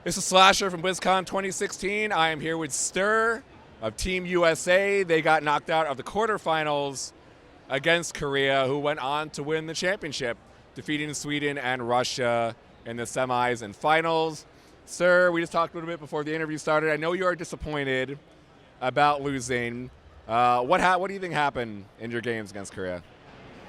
This is Slasher from BlizzCon 2016. I am here with Ster of Team USA. They got knocked out of the quarterfinals against Korea, who went on to win the championship, defeating Sweden and Russia in the semis and finals. Sir, we just talked a little bit before the interview started. I know you are disappointed about losing. What do you think happened in your games against Korea?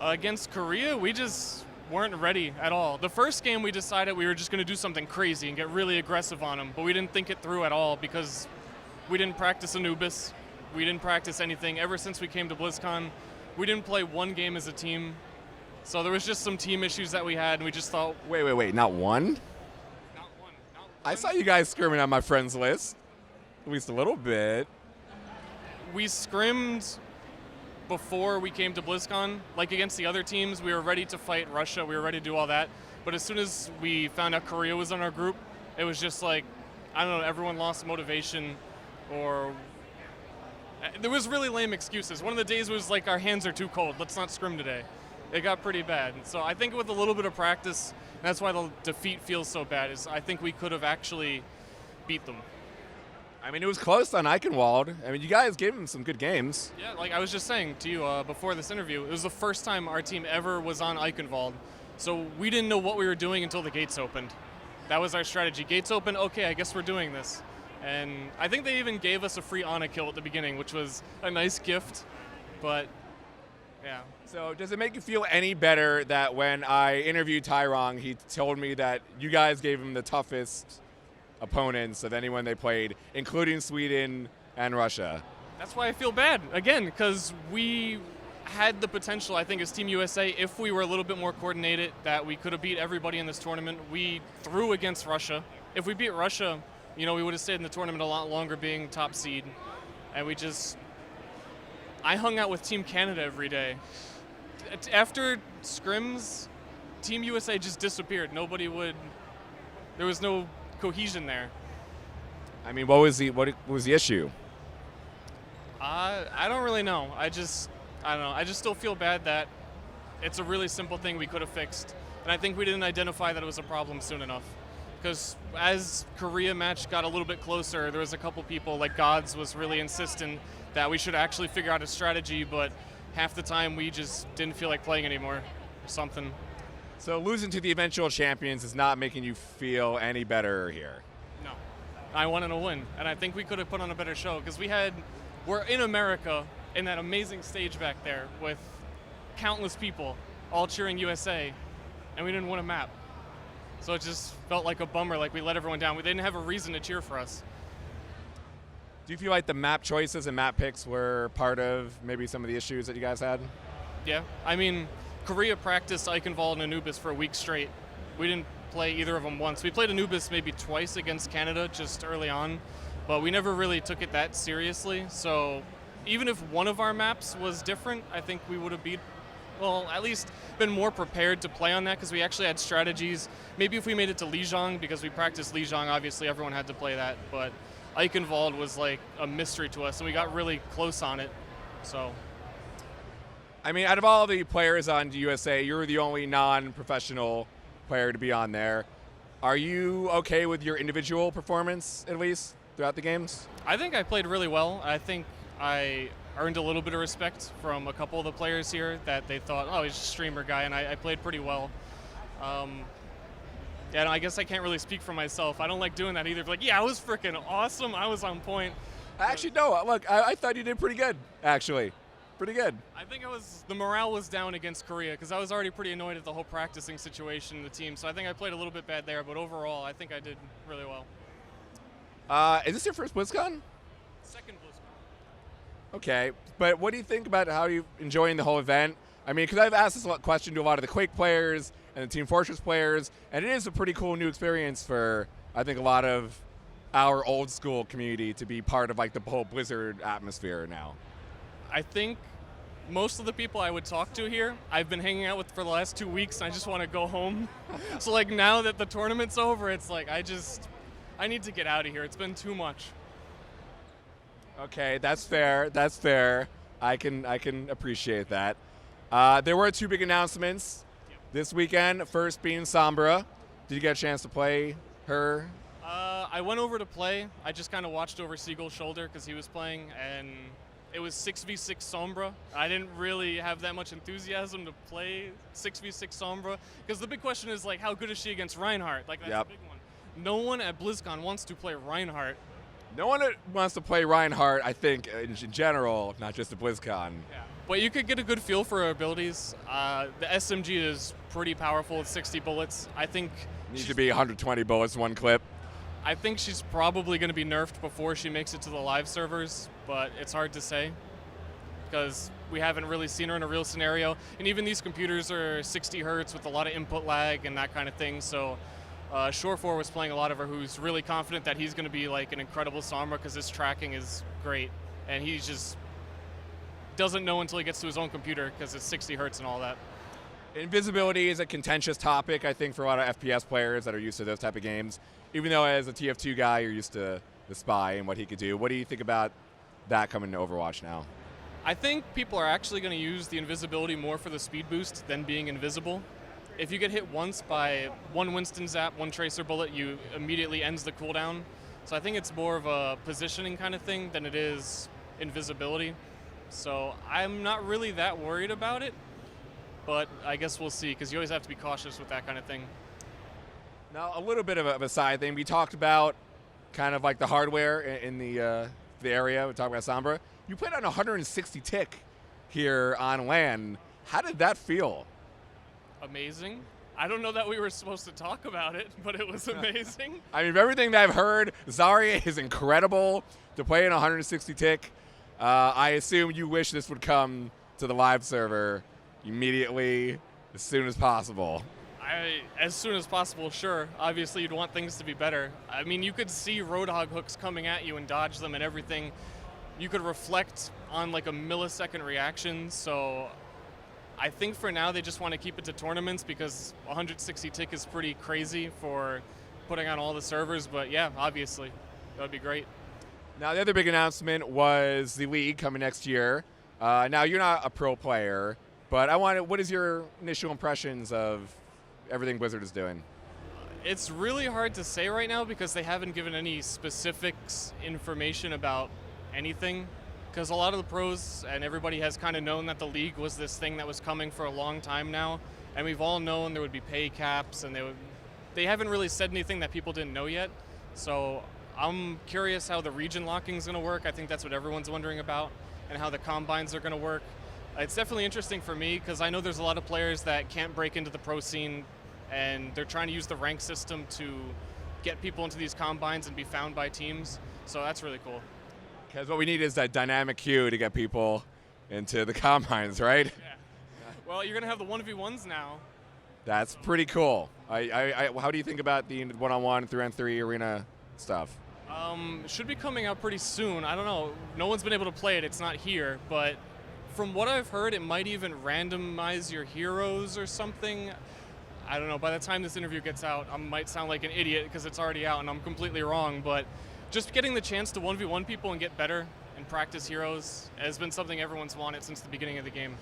Against Korea, we just weren't ready at all. The first game we decided we were just going to do something crazy and get really aggressive on them, but we didn't think it through at all because we didn't practice Anubis. We didn't practice anything. Ever since we came to BlizzCon, we didn't play one game as a team. So there was just some team issues that we had, and we just thought... Wait, not one? Not one. I saw you guys scrimming on my friends list, at least a little bit. We scrimmed before we came to BlizzCon. Like against the other teams, we were ready to fight Russia. We were ready to do all that. But as soon as we found out Korea was in our group, it was just like, I don't know, everyone lost motivation, or there was really lame excuses. One of the days was like, our hands are too cold, let's not scrim today. It got pretty bad. So I think with a little bit of practice, that's why the defeat feels so bad, is I think we could have actually beat them. I mean, it was close on Eichenwald. I mean, you guys gave him some good games. Yeah, like I was just saying to you before this interview, it was the first time our team ever was on Eichenwald. So we didn't know what we were doing until the gates opened. That was our strategy. Gates open, okay, I guess we're doing this. And I think they even gave us a free Ana kill at the beginning, which was a nice gift, but yeah. So does it make you feel any better that when I interviewed Tyrong, he told me that you guys gave him the toughest opponents of anyone they played, including Sweden and Russia? That's why I feel bad, again, because we had the potential, I think, as Team USA, if we were a little bit more coordinated, that we could have beat everybody in this tournament. We threw against Russia. If we beat Russia, you know, we would have stayed in the tournament a lot longer being top seed. And I hung out with Team Canada every day. After scrims, Team USA just disappeared. There was no cohesion there. I mean, what was the issue? I don't really know. I don't know. I just still feel bad that it's a really simple thing we could have fixed. And I think we didn't identify that it was a problem soon enough. Because as Korea match got a little bit closer, there was a couple people, like Gods was really insistent that we should actually figure out a strategy, but half the time we just didn't feel like playing anymore or something. So losing to the eventual champions is not making you feel any better here? No. I wanted to win, and I think we could have put on a better show, because we're in America in that amazing stage back there with countless people all cheering USA, and we didn't win a map. So it just felt like a bummer, like we let everyone down. They didn't have a reason to cheer for us. Do you feel like the map choices and map picks were part of maybe some of the issues that you guys had? Yeah, I mean, Korea practiced Eichenwald and Anubis for a week straight. We didn't play either of them once. We played Anubis maybe twice against Canada just early on, but we never really took it that seriously. So even if one of our maps was different, I think we would have at least been more prepared to play on that, because we actually had strategies. Maybe if we made it to Lijiang, because we practiced Lijiang, obviously everyone had to play that, but Eichenwald was like a mystery to us, and we got really close on it, so. I mean, out of all the players on USA, you're the only non-professional player to be on there. Are you okay with your individual performance, at least, throughout the games? I think I played really well. I think I earned a little bit of respect from a couple of the players here, that they thought, oh, he's just a streamer guy, and I played pretty well. Yeah, I guess I can't really speak for myself. I don't like doing that either. Like, yeah, I was freaking awesome. I was on point. Actually, no. Look, I thought you did pretty good, actually. Pretty good. I think the morale was down against Korea, because I was already pretty annoyed at the whole practicing situation in the team. So I think I played a little bit bad there, but overall, I think I did really well. Is this your first BlizzCon? Second BlizzCon. Okay, but what do you think about how you enjoying the whole event? I mean, because I've asked this question to a lot of the Quake players and the Team Fortress players, and it is a pretty cool new experience for, I think, a lot of our old school community to be part of like the whole Blizzard atmosphere now. I think most of the people I would talk to here, I've been hanging out with for the last 2 weeks, and I just want to go home. So like now that the tournament's over, it's like I need to get out of here. It's been too much. Okay, that's fair. That's fair. I can appreciate that. There were two big announcements this weekend. First being Sombra. Did you get a chance to play her? I I went over to play. I just kind of watched over Siegel's shoulder because he was playing, and it was 6v6 Sombra. I didn't really have that much enthusiasm to play 6v6 Sombra because the big question is, like, how good is she against Reinhardt? Like, that's a big one. No one at BlizzCon wants to play Reinhardt. No one wants to play Reinhardt, I think, in general, not just at BlizzCon. Yeah. But you could get a good feel for her abilities. The SMG is pretty powerful with 60 bullets. I think Needs to be 120 bullets, one clip. I think she's probably going to be nerfed before she makes it to the live servers, but it's hard to say because we haven't really seen her in a real scenario. And even these computers are 60 hertz with a lot of input lag and that kind of thing. So Shore4 was playing a lot of her, who's really confident that he's going to be like an incredible Sombra because his tracking is great. And he just doesn't know until he gets to his own computer because it's 60 hertz and all that. Invisibility is a contentious topic, I think, for a lot of FPS players that are used to those type of games. Even though as a TF2 guy, you're used to the Spy and what he could do. What do you think about that coming to Overwatch now? I think people are actually going to use the invisibility more for the speed boost than being invisible. If you get hit once by one Winston zap, one Tracer bullet, you immediately ends the cooldown. So I think it's more of a positioning kind of thing than it is invisibility. So I'm not really that worried about it, but I guess we'll see because you always have to be cautious with that kind of thing. Now, a little bit of a side thing. We talked about kind of like the hardware in the area. We talked about Sombra. You played on 160 tick here on LAN. How did that feel? Amazing. I don't know that we were supposed to talk about it, but it was amazing. I mean, everything that I've heard, Zarya is incredible to play in 160 tick. I assume you wish this would come to the live server immediately, as soon as possible. As soon as possible, sure. Obviously, you'd want things to be better. I mean, you could see Roadhog hooks coming at you and dodge them and everything. You could reflect on like a millisecond reaction. So I think for now they just want to keep it to tournaments because 160 tick is pretty crazy for putting on all the servers. But yeah, obviously, that would be great. Now, the other big announcement was the league coming next year. Now, you're not a pro player, but what is your initial impressions of everything Blizzard is doing? It's really hard to say right now because they haven't given any specifics information about anything. Because a lot of the pros and everybody has kind of known that the league was this thing that was coming for a long time now, and we've all known there would be pay caps, and they haven't really said anything that people didn't know yet. So I'm curious how the region locking is going to work. I think that's what everyone's wondering about, and how the combines are going to work. It's definitely interesting for me because I know there's a lot of players that can't break into the pro scene, and they're trying to use the rank system to get people into these combines and be found by teams. So that's really cool. Because what we need is that dynamic queue to get people into the combines, right? Yeah. Well, you're going to have the 1v1s now. That's pretty cool. How do you think about the one-on-one, 3-on-3 arena stuff? Should be coming out pretty soon. I don't know. No one's been able to play it. It's not here. But from what I've heard, it might even randomize your heroes or something. I don't know. By the time this interview gets out, I might sound like an idiot because it's already out and I'm completely wrong. But just getting the chance to 1v1 people and get better and practice heroes has been something everyone's wanted since the beginning of the game.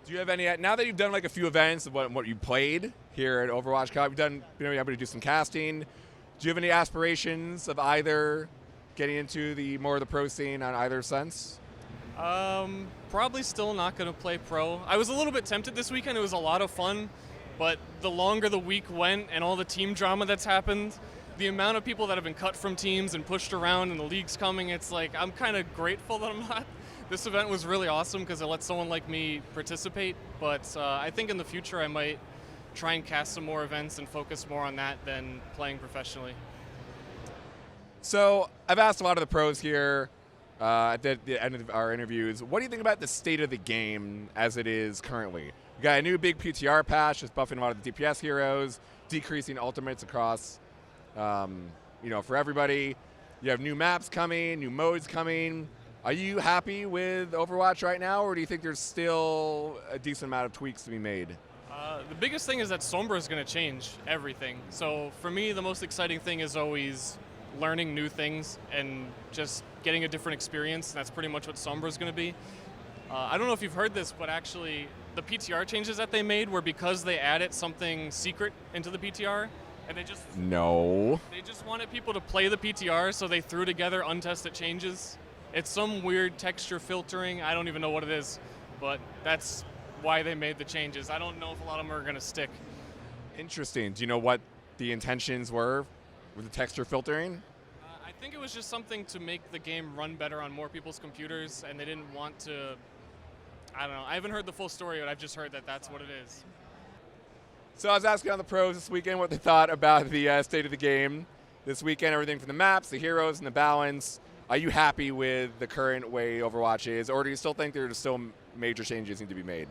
Do you have any, now that you've done like a few events of what you played here at Overwatch Cup, you've been able to do some casting. Do you have any aspirations of either getting into more of the pro scene on either sense? Probably still not going to play pro. I was a little bit tempted this weekend. It was a lot of fun, but the longer the week went and all the team drama that's happened, the amount of people that have been cut from teams and pushed around and the league's coming, it's like I'm kind of grateful that I'm not. This event was really awesome because it lets someone like me participate, but I think in the future I might try and cast some more events and focus more on that than playing professionally. So I've asked a lot of the pros here at the end of our interviews, what do you think about the state of the game as it is currently? We got a new big PTR patch, just buffing a lot of the DPS heroes, decreasing ultimates across, for everybody. You have new maps coming, new modes coming. Are you happy with Overwatch right now, or do you think there's still a decent amount of tweaks to be made? The biggest thing is that Sombra is going to change everything. So for me, the most exciting thing is always learning new things and just getting a different experience. That's pretty much what Sombra is going to be. I don't know if you've heard this, but actually the PTR changes that they made were because they added something secret into the PTR. And they just wanted people to play the PTR, so they threw together untested changes. It's some weird texture filtering. I don't even know what it is, but that's why they made the changes. I don't know if a lot of them are going to stick. Interesting. Do you know what the intentions were with the texture filtering? I think it was just something to make the game run better on more people's computers, and they didn't want to. I don't know. I haven't heard the full story, but I've just heard that that's what it is. So I was asking on the pros this weekend what they thought about the state of the game this weekend, everything from the maps, the heroes, and the balance. Are you happy with the current way Overwatch is, or do you still think there's still major changes need to be made?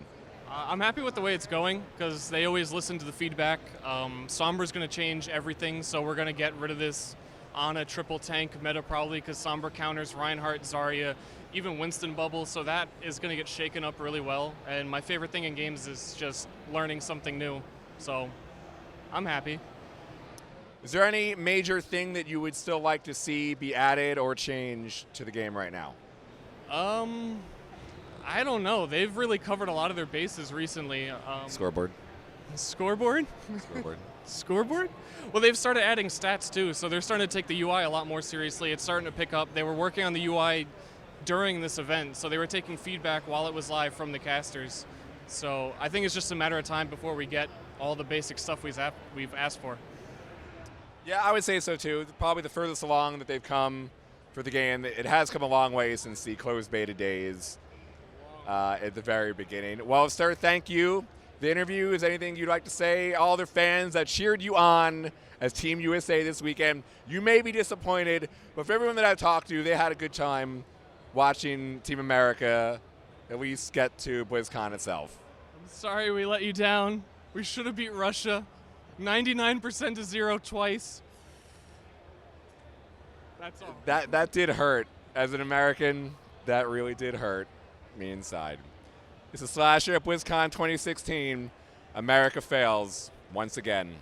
I'm happy with the way it's going because they always listen to the feedback. Sombra's going to change everything, so we're going to get rid of this on a triple tank meta probably because Sombra counters Reinhardt, Zarya, even Winston bubble, so that is going to get shaken up really well. And my favorite thing in games is just learning something new. So I'm happy. Is there any major thing that you would still like to see be added or changed to the game right now? I don't know. They've really covered a lot of their bases recently. Scoreboard. Scoreboard? Scoreboard. Scoreboard? Well, they've started adding stats too, so they're starting to take the UI a lot more seriously. It's starting to pick up. They were working on the UI during this event, so they were taking feedback while it was live from the casters. So I think it's just a matter of time before we get all the basic stuff we've asked for. Yeah, I would say so too. Probably the furthest along that they've come for the game. It has come a long way since the closed beta days at the very beginning. Well, Ster, thank you. The interview, is anything you'd like to say? All the fans that cheered you on as Team USA this weekend, you may be disappointed, but for everyone that I've talked to, they had a good time watching Team America at least get to BlizzCon itself. I'm sorry we let you down. We should have beat Russia. 99% to 0 twice. That's all. That did hurt. As an American, that really did hurt me inside. This is Slasher at BlizzCon 2016. America fails once again.